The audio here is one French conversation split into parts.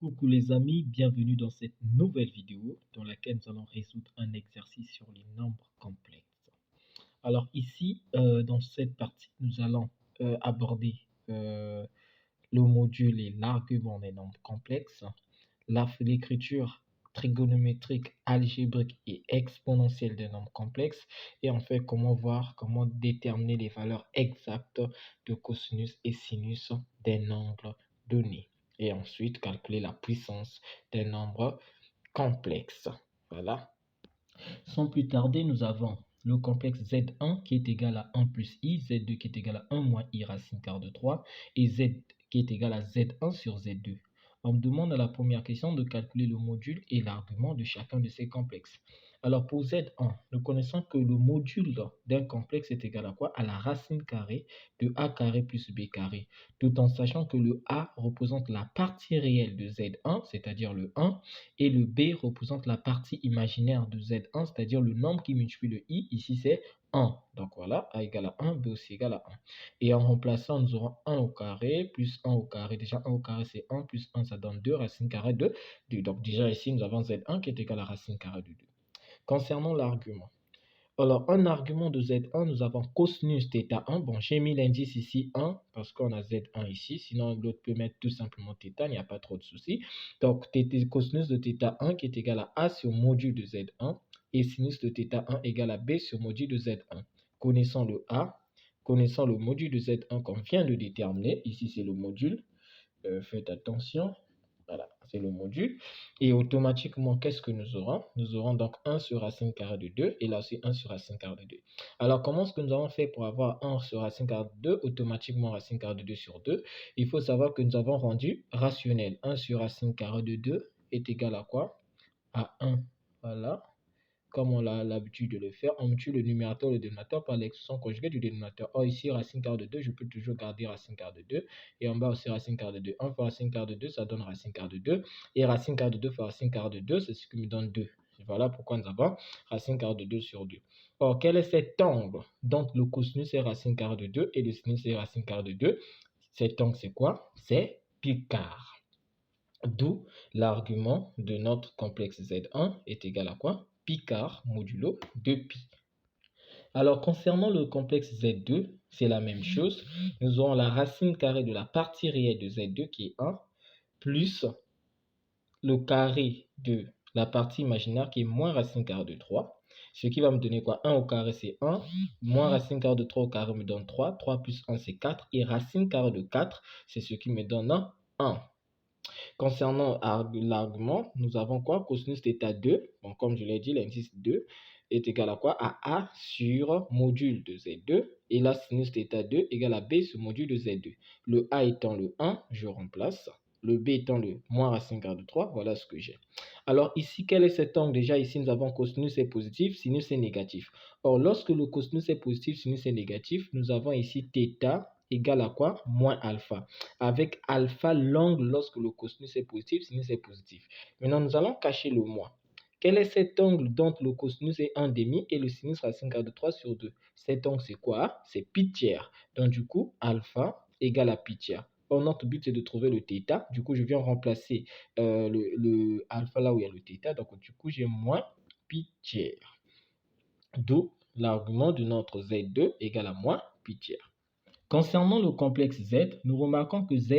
Coucou les amis, bienvenue dans cette nouvelle vidéo dans laquelle nous allons résoudre un exercice sur les nombres complexes. Alors ici, dans cette partie, nous allons aborder le module et l'argument des nombres complexes, l'écriture trigonométrique, algébrique et exponentielle des nombres complexes, et enfin comment déterminer les valeurs exactes de cosinus et sinus des nombres donnés. Et ensuite, calculer la puissance des nombres complexes. Voilà. Sans plus tarder, nous avons le complexe Z1 qui est égal à 1 plus I, Z2 qui est égal à 1 moins I racine carrée de 3, et Z qui est égal à Z1 sur Z2. On me demande à la première question de calculer le module et l'argument de chacun de ces complexes. Alors pour Z1, nous connaissons que le module d'un complexe est égal à quoi? À la racine carrée de A carré plus B carré, tout en sachant que le A représente la partie réelle de Z1, c'est-à-dire le 1, et le B représente la partie imaginaire de Z1, c'est-à-dire le nombre qui multiplie le I, ici c'est 1. Donc voilà, A égale à 1, B aussi égale à 1. Et en remplaçant, nous aurons 1 au carré plus 1 au carré. Déjà 1 au carré c'est 1 plus 1 ça donne 2, racine carrée de 2. Donc déjà ici nous avons Z1 qui est égal à racine carrée de 2. Concernant l'argument. Alors, un argument de Z1, nous avons cosinus θ1. Bon, j'ai mis l'indice ici 1 parce qu'on a Z1 ici. Sinon, l'autre peut mettre tout simplement θ, il n'y a pas trop de soucis. Donc, cosinus de θ1 qui est égal à A sur module de Z1 et sinus de θ1 égale à B sur module de Z1. Connaissant le A, connaissant le module de Z1 qu'on vient de déterminer, ici c'est le module, faites attention. Voilà, c'est le module. Et automatiquement, qu'est-ce que nous aurons? Nous aurons donc 1 sur racine carrée de 2 et là aussi 1 sur racine carrée de 2. Alors, comment est-ce que nous avons fait pour avoir 1 sur racine carrée de 2, automatiquement racine carrée de 2 sur 2? Il faut savoir que nous avons rendu rationnel. 1 sur racine carrée de 2 est égal à quoi? À 1. Voilà. Comme on a l'habitude de le faire, on multiplie le numérateur et le dénominateur par l'expression conjuguée du dénominateur. Or, ici, racine carrée de 2, je peux toujours garder racine carrée de 2. Et en bas aussi, racine carrée de 2. 1 fois racine carrée de 2, ça donne racine carrée de 2. Et racine carrée de 2 fois racine carrée de 2, c'est ce qui me donne 2. Voilà pourquoi nous avons racine carrée de 2 sur 2. Or, quel est cet angle dont le cosinus est racine carrée de 2 et le sinus est racine carrée de 2? Cet angle, c'est quoi? C'est pi quart. D'où l'argument de notre complexe Z1 est égal à quoi? Pi quart modulo 2pi. Alors, concernant le complexe Z2, c'est la même chose. Nous aurons la racine carrée de la partie réelle de Z2 qui est 1, plus le carré de la partie imaginaire qui est moins racine carrée de 3. Ce qui va me donner quoi? 1 au carré c'est 1, moins racine carrée de 3 au carré me donne 3, 3 plus 1 c'est 4, et racine carrée de 4, c'est ce qui me donne 1. Concernant l'argument, nous avons quoi? Cosinus θ2, bon, comme je l'ai dit, l'indice 2 est égal à quoi? À A sur module de Z2, et là, sinus θ2 égale à B sur module de Z2. Le A étant le 1, je remplace. Le B étant le moins racine carrée de 3, voilà ce que j'ai. Alors ici, quel est cet angle? Déjà ici, nous avons cosinus est positif, sinus est négatif. Or, lorsque le cosinus est positif, sinus est négatif, nous avons ici θ égale à quoi? Moins alpha. Avec alpha l'angle lorsque le cosinus est positif, sinus est positif. Maintenant, nous allons cacher le moins. Quel est cet angle dont le cosinus est 1,5 et le sinus racine carrée de 3 sur 2? Cet angle, c'est quoi? C'est pi tiers. Donc, du coup, alpha égale à pi tiers. Or, notre but, c'est de trouver le θ. Du coup, je viens remplacer le alpha là où il y a le θ. Donc, du coup, j'ai moins pi tiers. D'où l'argument de notre Z2 égale à moins pi tiers. Concernant le complexe Z, nous remarquons que Z,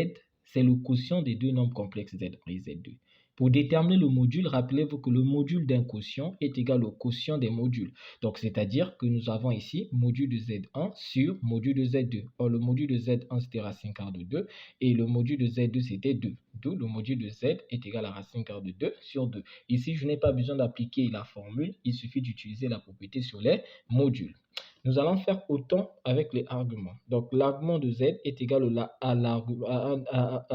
c'est le quotient des deux nombres complexes Z1 et Z2. Pour déterminer le module, rappelez-vous que le module d'un quotient est égal au quotient des modules. Donc, c'est-à-dire que nous avons ici module de Z1 sur module de Z2. Or, le module de Z1, c'était racine carrée de 2 et le module de Z2, c'était 2. D'où le module de Z est égal à racine carrée de 2 sur 2. Ici, je n'ai pas besoin d'appliquer la formule, il suffit d'utiliser la propriété sur les modules. Nous allons faire autant avec les arguments. Donc, l'argument de Z est égal à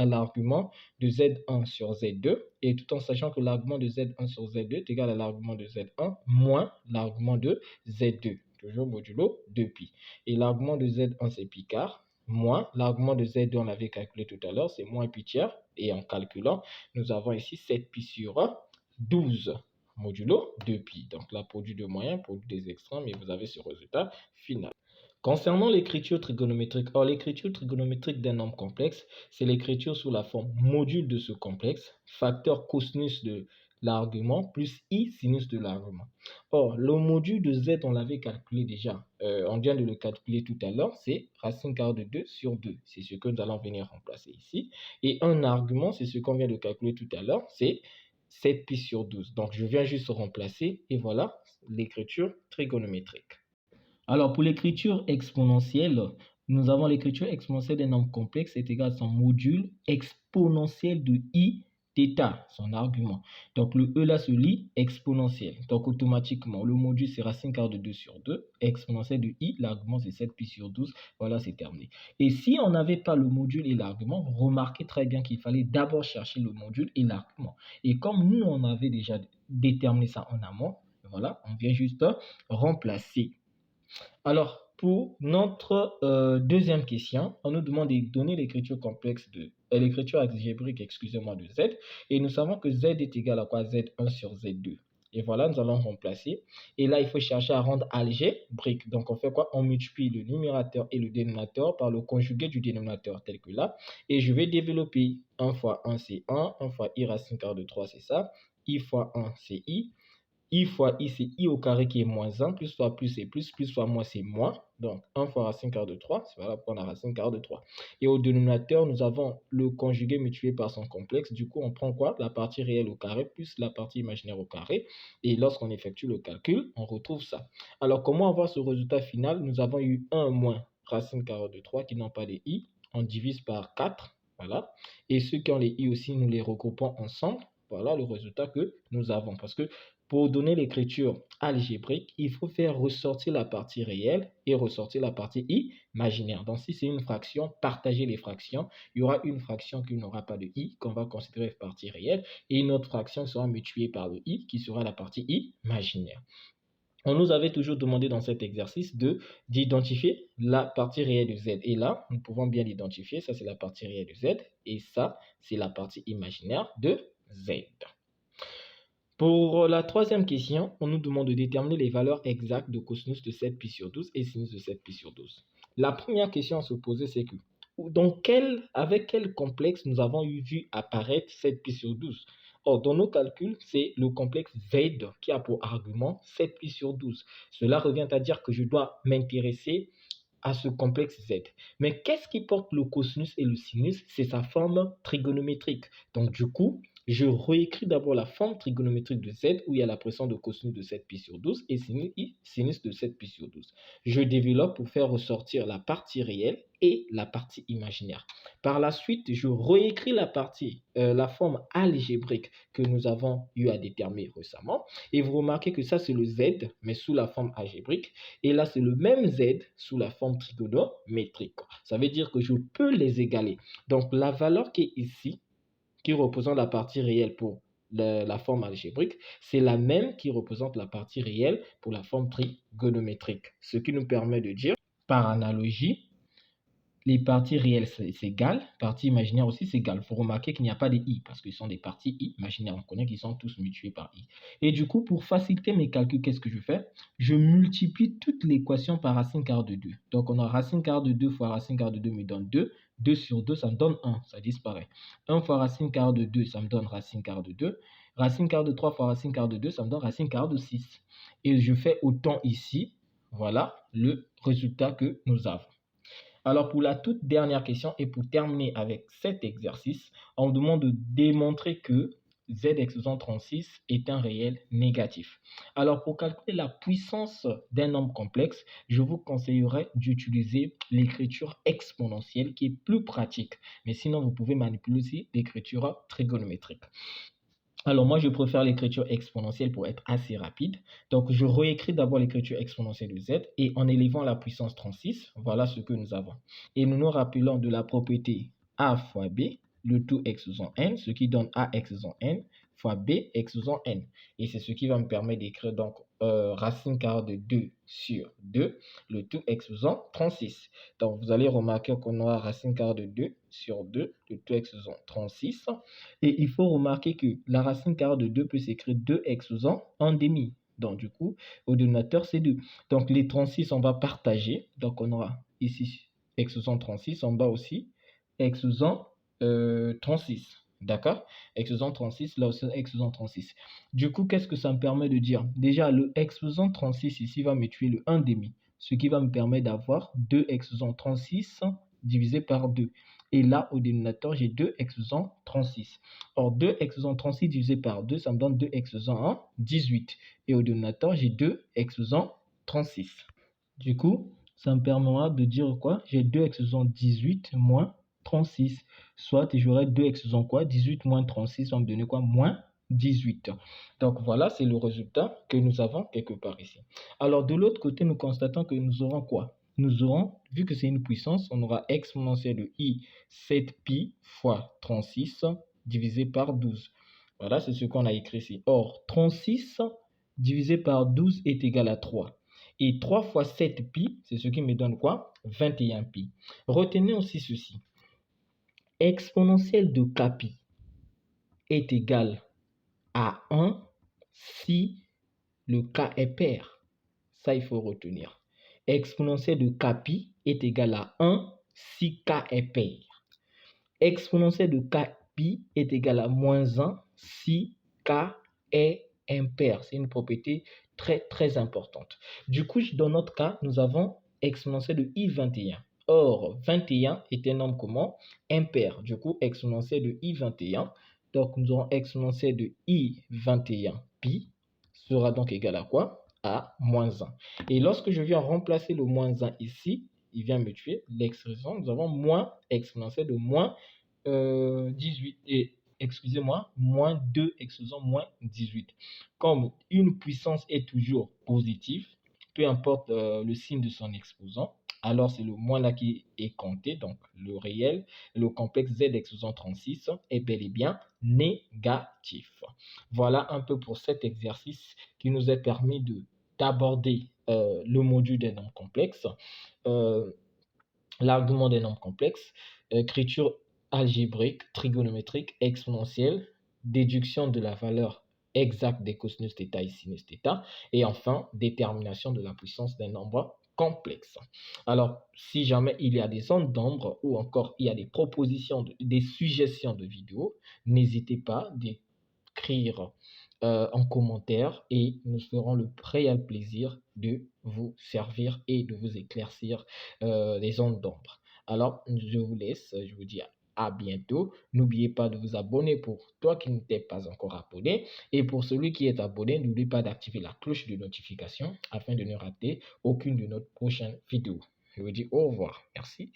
l'argument de Z1 sur Z2, et tout en sachant que l'argument de Z1 sur Z2 est égal à l'argument de Z1 moins l'argument de Z2, toujours modulo 2pi. Et l'argument de Z1, c'est pi quart, moins l'argument de Z2, on l'avait calculé tout à l'heure, c'est moins pi tiers, et en calculant, nous avons ici 7pi sur 12. Modulo 2pi. Donc, la produit de moyens, produit des extrêmes, et vous avez ce résultat final. Concernant l'écriture trigonométrique, or l'écriture trigonométrique d'un nombre complexe, c'est l'écriture sous la forme module de ce complexe, facteur cosinus de l'argument plus i sinus de l'argument. Or, le module de z, on l'avait calculé déjà, on vient de le calculer tout à l'heure, c'est racine carrée de 2 sur 2. C'est ce que nous allons venir remplacer ici. Et un argument, c'est ce qu'on vient de calculer tout à l'heure, c'est 7pi sur 12. Donc, je viens juste remplacer et voilà l'écriture trigonométrique. Alors, pour l'écriture exponentielle, nous avons l'écriture exponentielle d'un nombre complexe est égal à son module exponentiel de i θ, son argument. Donc, le e là se lit exponentiel. Donc, automatiquement, le module c'est racine carrée de 2 sur 2, exponentiel de i, l'argument c'est 7pi sur 12. Voilà, c'est terminé. Et si on n'avait pas le module et l'argument, vous remarquez très bien qu'il fallait d'abord chercher le module et l'argument. Et comme nous, on avait déjà déterminé ça en amont, voilà, on vient juste remplacer. Alors, pour notre deuxième question, on nous demande de donner l'écriture complexe de l'écriture algébrique, excusez-moi, de z. Et nous savons que z est égal à quoi? Z1 sur z2. Et voilà, nous allons remplacer. Et là, il faut chercher à rendre algébrique. Donc, on fait quoi? On multiplie le numérateur et le dénominateur par le conjugué du dénominateur, tel que là. Et je vais développer 1 fois 1, c'est 1. 1 fois i racine carrée de 3, c'est ça. I fois 1, c'est i. I fois i, c'est i au carré qui est moins 1, plus fois plus c'est plus fois moins c'est moins. Donc, 1 fois racine carrée de 3, c'est valable pour la racine carrée de 3. Et au dénominateur, nous avons le conjugué multiplié par son complexe. Du coup, on prend quoi? La partie réelle au carré plus la partie imaginaire au carré. Et lorsqu'on effectue le calcul, on retrouve ça. Alors, comment avoir ce résultat final? Nous avons eu 1 moins racine carrée de 3 qui n'ont pas les i. On divise par 4. Voilà. Et ceux qui ont les i aussi, nous les regroupons ensemble. Voilà le résultat que nous avons. Parce que pour donner l'écriture algébrique, il faut faire ressortir la partie réelle et ressortir la partie imaginaire. Donc, si c'est une fraction, partagez les fractions. Il y aura une fraction qui n'aura pas de i, qu'on va considérer partie réelle, et une autre fraction sera multipliée par le i, qui sera la partie imaginaire. On nous avait toujours demandé dans cet exercice d'identifier la partie réelle de z. Et là, nous pouvons bien l'identifier. Ça, c'est la partie réelle de z. Et ça, c'est la partie imaginaire de z. Pour la troisième question, on nous demande de déterminer les valeurs exactes de cosinus de 7pi sur 12 et sinus de 7pi sur 12. La première question à se poser, c'est que avec quel complexe nous avons vu apparaître 7pi sur 12? Or, dans nos calculs, c'est le complexe Z qui a pour argument 7pi sur 12. Cela revient à dire que je dois m'intéresser à ce complexe Z. Mais qu'est-ce qui porte le cosinus et le sinus? C'est sa forme trigonométrique. Donc, du coup, je réécris d'abord la forme trigonométrique de Z où il y a la pression de cosinus de 7pi sur 12 et sinus de 7pi sur 12. Je développe pour faire ressortir la partie réelle et la partie imaginaire. Par la suite, je réécris la forme algébrique que nous avons eu à déterminer récemment. Et vous remarquez que ça, c'est le Z, mais sous la forme algébrique. Et là, c'est le même Z sous la forme trigonométrique. Ça veut dire que je peux les égaler. Donc, la valeur qui est ici, qui représente la partie réelle pour la forme algébrique, c'est la même qui représente la partie réelle pour la forme trigonométrique. Ce qui nous permet de dire, par analogie, les parties réelles c'est égal, parties imaginaires aussi c'est égal. Il faut remarquer qu'il n'y a pas de i parce que ce sont des parties imaginaires. On connaît qu'ils sont tous multipliés par i. Et du coup, pour faciliter mes calculs, qu'est-ce que je fais? Je multiplie toute l'équation par racine carrée de 2. Donc, on a racine carrée de 2 fois racine carrée de 2 me donne 2. 2 sur 2, ça me donne 1, ça disparaît. 1 fois racine carrée de 2, ça me donne racine carrée de 2. Racine carrée de 3 fois racine carrée de 2, ça me donne racine carrée de 6. Et je fais autant ici. Voilà le résultat que nous avons. Alors, pour la toute dernière question et pour terminer avec cet exercice, on me demande de démontrer que z exposant 36 est un réel négatif. Alors, pour calculer la puissance d'un nombre complexe, je vous conseillerais d'utiliser l'écriture exponentielle qui est plus pratique. Mais sinon, vous pouvez manipuler aussi l'écriture trigonométrique. Alors, moi, je préfère l'écriture exponentielle pour être assez rapide. Donc, je réécris d'abord l'écriture exponentielle de z et en élevant la puissance 36, voilà ce que nous avons. Et nous nous rappelons de la propriété a fois b, le tout exposant n, ce qui donne a exposant n fois b exposant n. Et c'est ce qui va me permettre d'écrire donc racine carrée de 2 sur 2, le tout exposant 36. Donc, vous allez remarquer qu'on aura racine carrée de 2 sur 2, le tout exposant 36. Et il faut remarquer que la racine carrée de 2 peut s'écrire 2 exposant 1 demi. Donc, du coup, au dénominateur, c'est 2. Donc, les 36, on va partager. Donc, on aura ici x sous 36, en bas aussi, x sous 36. D'accord? X sous 36, là aussi, x sous 36. Du coup, qu'est-ce que ça me permet de dire? Déjà, le x sous 36 ici va me tuer le 1 demi, ce qui va me permettre d'avoir 2x sous 36 divisé par 2. Et là, au dénominateur, j'ai 2x sous 36. Or, 2x sous 36 divisé par 2, ça me donne 2x sous 18. Et au dénominateur, j'ai 2x sous 36. Du coup, ça me permettra de dire quoi? J'ai 2x sous 18 moins 36. Soit j'aurai 2x sous quoi? 18 moins 36 va me donner quoi? Moins 18. Donc voilà, c'est le résultat que nous avons quelque part ici. Alors de l'autre côté, nous constatons que nous aurons quoi? Nous aurons, vu que c'est une puissance, on aura exponentielle de i 7pi fois 36 divisé par 12. Voilà, c'est ce qu'on a écrit ici. Or, 36 divisé par 12 est égal à 3. Et 3 fois 7 pi, c'est ce qui me donne quoi? 21 pi. Retenez aussi ceci. Exponentielle de kpi est égal à 1 si le k est pair. Ça, il faut retenir. Exponentielle de kpi est égal à 1 si k est pair. Exponentielle de kpi est égal à moins 1 si k est impair. C'est une propriété très importante. Du coup, dans notre cas, nous avons exponentielle de i21. Or, 21 est un nombre comment? Impair. Du coup, exponentielle de i21. Donc, nous aurons exponentielle de i21 pi sera donc égal à quoi? À moins 1. Et lorsque je viens remplacer le moins 1 ici, il vient me tuer l'expression. Nous avons moins exponentielle de moins 18 et excusez-moi, moins 2 exposant moins 18. Comme une puissance est toujours positive, peu importe le signe de son exposant, alors c'est le moins là qui est compté, donc le réel, le complexe z exposant 36 est bel et bien négatif. Voilà un peu pour cet exercice qui nous a permis d'aborder le module des nombres complexes, l'argument des nombres complexes, écriture algébrique, trigonométrique, exponentielle, déduction de la valeur exacte des cosinus θ et sinus θ, et enfin, détermination de la puissance d'un nombre complexe. Alors, si jamais il y a des ondes d'ombre ou encore il y a des propositions, des suggestions de vidéos, n'hésitez pas d'écrire en commentaire et nous ferons le réel plaisir de vous servir et de vous éclaircir les ondes d'ombre. Alors, je vous laisse, je vous dis à bientôt. N'oubliez pas de vous abonner pour toi qui n'étais pas encore abonné. Et pour celui qui est abonné, n'oubliez pas d'activer la cloche de notification afin de ne rater aucune de nos prochaines vidéos. Je vous dis au revoir. Merci.